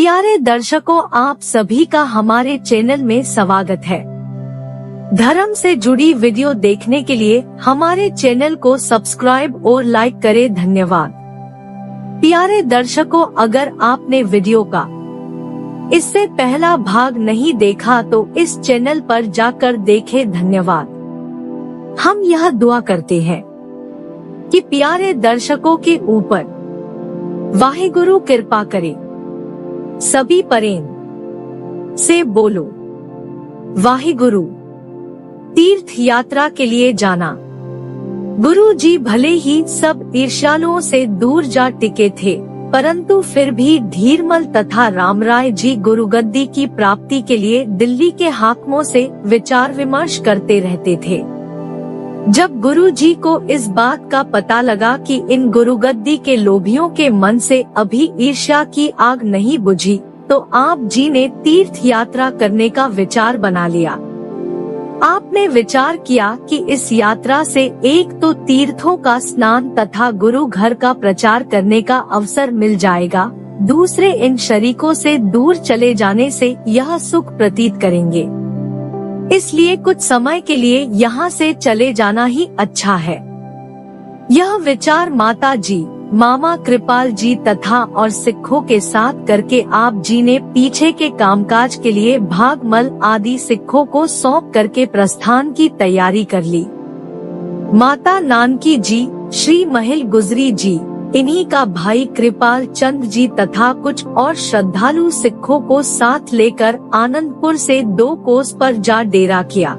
प्यारे दर्शकों, आप सभी का हमारे चैनल में स्वागत है। धर्म से जुड़ी वीडियो देखने के लिए हमारे चैनल को सब्सक्राइब और लाइक करें। धन्यवाद। प्यारे दर्शकों, अगर आपने वीडियो का इससे पहला भाग नहीं देखा तो इस चैनल पर जाकर देखें। धन्यवाद। हम यह दुआ करते हैं कि प्यारे दर्शकों के ऊपर वाहिगुरु कृपा करे। सभी प्रेम से बोलो वाहिगुरु। तीर्थ यात्रा के लिए जाना। गुरु जी भले ही सब ईर्ष्यालुओं से दूर जा टिके थे, परंतु फिर भी धीरमल तथा रामराय जी गुरुगद्दी की प्राप्ति के लिए दिल्ली के हाकिमों से विचार विमर्श करते रहते थे। जब गुरु जी को इस बात का पता लगा कि इन गुरुगद्दी के लोभियों के मन से अभी ईर्ष्या की आग नहीं बुझी, तो आप जी ने तीर्थ यात्रा करने का विचार बना लिया। आपने विचार किया कि इस यात्रा से एक तो तीर्थों का स्नान तथा गुरु घर का प्रचार करने का अवसर मिल जाएगा, दूसरे इन शरीकों से दूर चले जाने से यह सुख प्रतीत करेंगे। इसलिए कुछ समय के लिए यहाँ से चले जाना ही अच्छा है। यह विचार माता जी, मामा कृपाल जी तथा और सिखों के साथ करके आप जी ने पीछे के कामकाज के लिए भागमल आदि सिखों को सौंप करके प्रस्थान की तैयारी कर ली। माता नानकी जी, श्री महिल गुजरी जी, इन्हीं का भाई कृपाल चंद जी तथा कुछ और श्रद्धालु सिखों को साथ लेकर आनंदपुर से 2 कोस पर जा डेरा किया।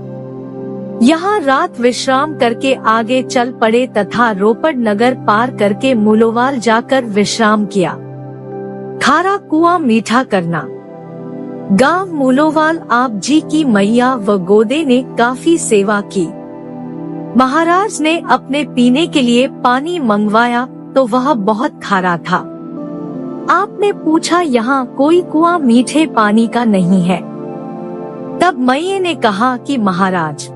यहाँ रात विश्राम करके आगे चल पड़े तथा रोपड़ नगर पार करके मूलोवाल जाकर विश्राम किया। खारा कुआं मीठा करना। गांव मूलोवाल आप जी की मैया व गोदे ने काफी सेवा की। महाराज ने अपने पीने के लिए पानी मंगवाया तो वह बहुत खारा था। आपने पूछा, यहाँ कोई कुआं मीठे पानी का नहीं है? तब मैये ने कहा कि महाराज,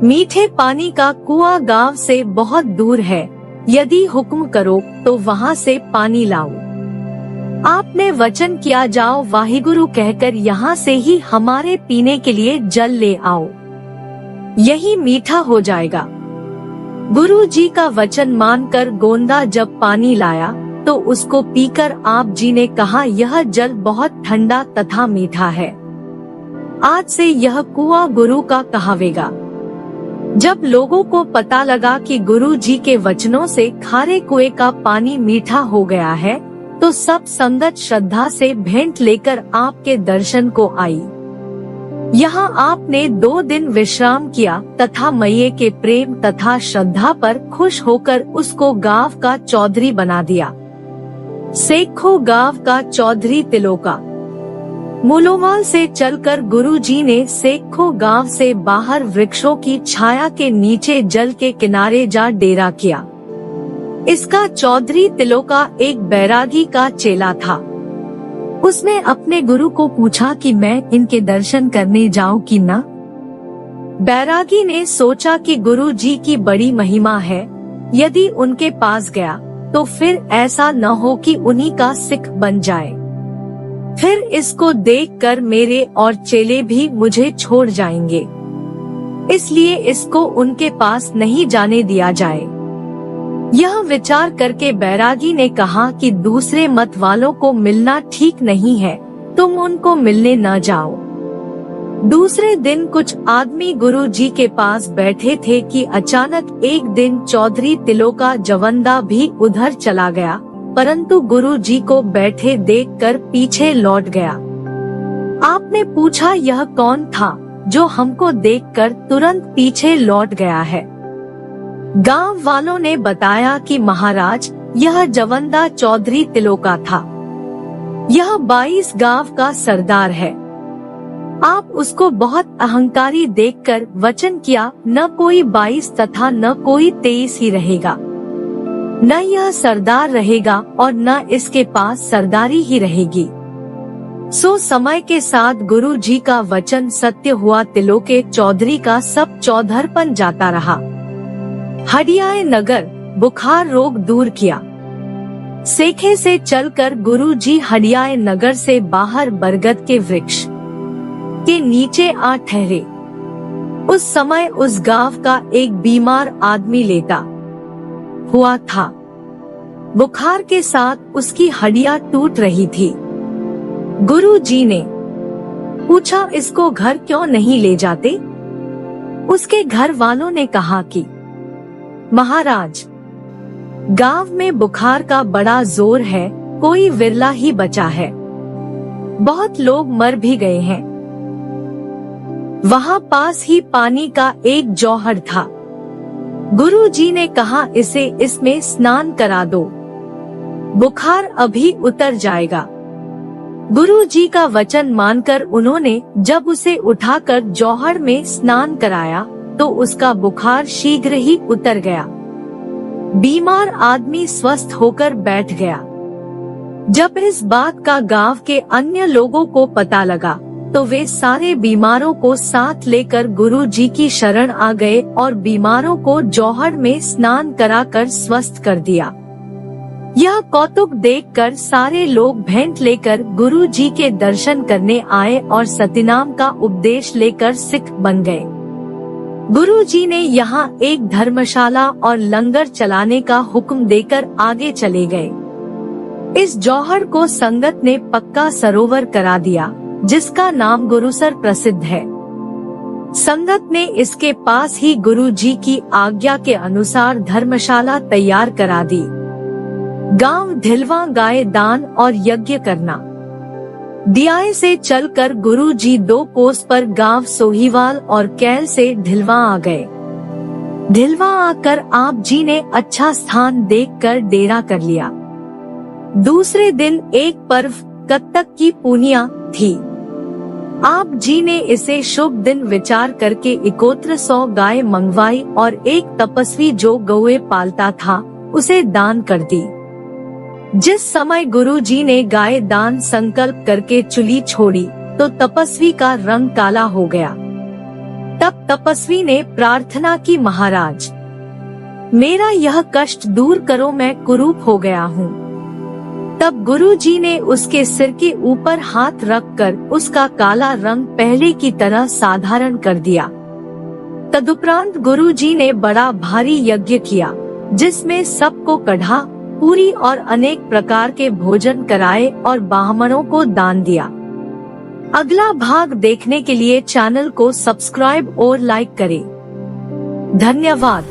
मीठे पानी का कुआं गांव से बहुत दूर है, यदि हुक्म करो तो वहाँ से पानी लाओ। आपने वचन किया, जाओ वाहिगुरु कहकर यहाँ से ही हमारे पीने के लिए जल ले आओ, यही मीठा हो जाएगा। गुरु जी का वचन मानकर गोंदा जब पानी लाया तो उसको पीकर आप जी ने कहा, यह जल बहुत ठंडा तथा मीठा है। आज से यह कुआं गुरु का कहावेगा। जब लोगों को पता लगा कि गुरु जी के वचनों से खारे कुएं का पानी मीठा हो गया है, तो सब संगत श्रद्धा से भेंट लेकर आपके दर्शन को आई। यहाँ आपने 2 दिन विश्राम किया तथा मैये के प्रेम तथा श्रद्धा पर खुश होकर उसको गांव का चौधरी बना दिया। सेखो गांव का चौधरी तिलोका। मूलोवाल से चलकर गुरु जी ने सेखो गांव से बाहर वृक्षों की छाया के नीचे जल के किनारे जा डेरा किया। इसका चौधरी तिलोका एक बैरागी का चेला था। उसने अपने गुरु को पूछा कि मैं इनके दर्शन करने जाऊं कि न? बैरागी ने सोचा कि गुरु जी की बड़ी महिमा है, यदि उनके पास गया तो फिर ऐसा न हो कि उन्हीं का सिख बन जाए। फिर इसको देखकर मेरे और चेले भी मुझे छोड़ जाएंगे, इसलिए इसको उनके पास नहीं जाने दिया जाए। यह विचार करके बैरागी ने कहा कि दूसरे मत वालों को मिलना ठीक नहीं है, तुम उनको मिलने न जाओ। दूसरे दिन कुछ आदमी गुरु जी के पास बैठे थे कि अचानक एक दिन चौधरी तिलोका जवंदा भी उधर चला गया, परंतु गुरु जी को बैठे देखकर पीछे लौट गया। आपने पूछा, यह कौन था जो हमको देखकर तुरंत पीछे लौट गया है? गांव वालों ने बताया कि महाराज, यह जवंदा चौधरी तिलोका था। यह 22 गांव का सरदार है। आप उसको बहुत अहंकारी देखकर वचन किया, न कोई 22 तथा न कोई 23 ही रहेगा, न यह सरदार रहेगा और न इसके पास सरदारी ही रहेगी। सो समय के साथ गुरु जी का वचन सत्य हुआ। तिलोके चौधरी का सब चौधरपन जाता रहा। हडियाए नगर बुखार रोग दूर किया। सेखे से चलकर गुरुजी हडियाए नगर से बाहर बरगद के वृक्ष के नीचे आ ठहरे। उस समय उस गांव का एक बीमार आदमी लेटा हुआ था। बुखार के साथ उसकी हड्डियां टूट रही थी। गुरुजी ने पूछा, इसको घर क्यों नहीं ले जाते? उसके घर वालों ने कहा कि महाराज, गांव में बुखार का बड़ा जोर है, कोई विरला ही बचा है, बहुत लोग मर भी गए हैं। वहां पास ही पानी का एक जौहर था। गुरुजी ने कहा, इसे इसमें स्नान करा दो, बुखार अभी उतर जाएगा। गुरुजी का वचन मानकर उन्होंने जब उसे उठाकर जौहर में स्नान कराया तो उसका बुखार शीघ्र ही उतर गया। बीमार आदमी स्वस्थ होकर बैठ गया। जब इस बात का गांव के अन्य लोगों को पता लगा तो वे सारे बीमारों को साथ लेकर गुरुजी की शरण आ गए और बीमारों को जौहर में स्नान कराकर स्वस्थ कर दिया। यह कौतुक देखकर सारे लोग भेंट लेकर गुरुजी के दर्शन करने आए और सत्यनाम का उपदेश लेकर सिख बन गए। गुरुजी ने यहाँ एक धर्मशाला और लंगर चलाने का हुक्म देकर आगे चले गए। इस जौहर को संगत ने पक्का सरोवर करा दिया, जिसका नाम गुरुसर प्रसिद्ध है। संगत ने इसके पास ही गुरुजी की आज्ञा के अनुसार धर्मशाला तैयार करा दी। गांव ढिलवा गाय दान और यज्ञ करना। दियाए से चलकर गुरुजी 2 कोस पर गांव सोहीवाल और कैल से ढिलवा आ गए। ढिलवा आकर आप जी ने अच्छा स्थान देखकर डेरा कर लिया। दूसरे दिन एक पर्व कत्तक की पूर्णिया थी। आप जी ने इसे शुभ दिन विचार करके 7100 गाय मंगवाई और एक तपस्वी जो गौए पालता था उसे दान कर दी। जिस समय गुरुजी ने गाय दान संकल्प करके चुली छोड़ी तो तपस्वी का रंग काला हो गया। तब तपस्वी ने प्रार्थना की, महाराज, मेरा यह कष्ट दूर करो, मैं कुरूप हो गया हूँ। तब गुरुजी ने उसके सिर के ऊपर हाथ रखकर उसका काला रंग पहले की तरह साधारण कर दिया। तदुपरांत गुरुजी ने बड़ा भारी यज्ञ किया, जिसमें सबको कढ़ा, पूरी और अनेक प्रकार के भोजन कराए और ब्राह्मणों को दान दिया। अगला भाग देखने के लिए चैनल को सब्सक्राइब और लाइक करें। धन्यवाद।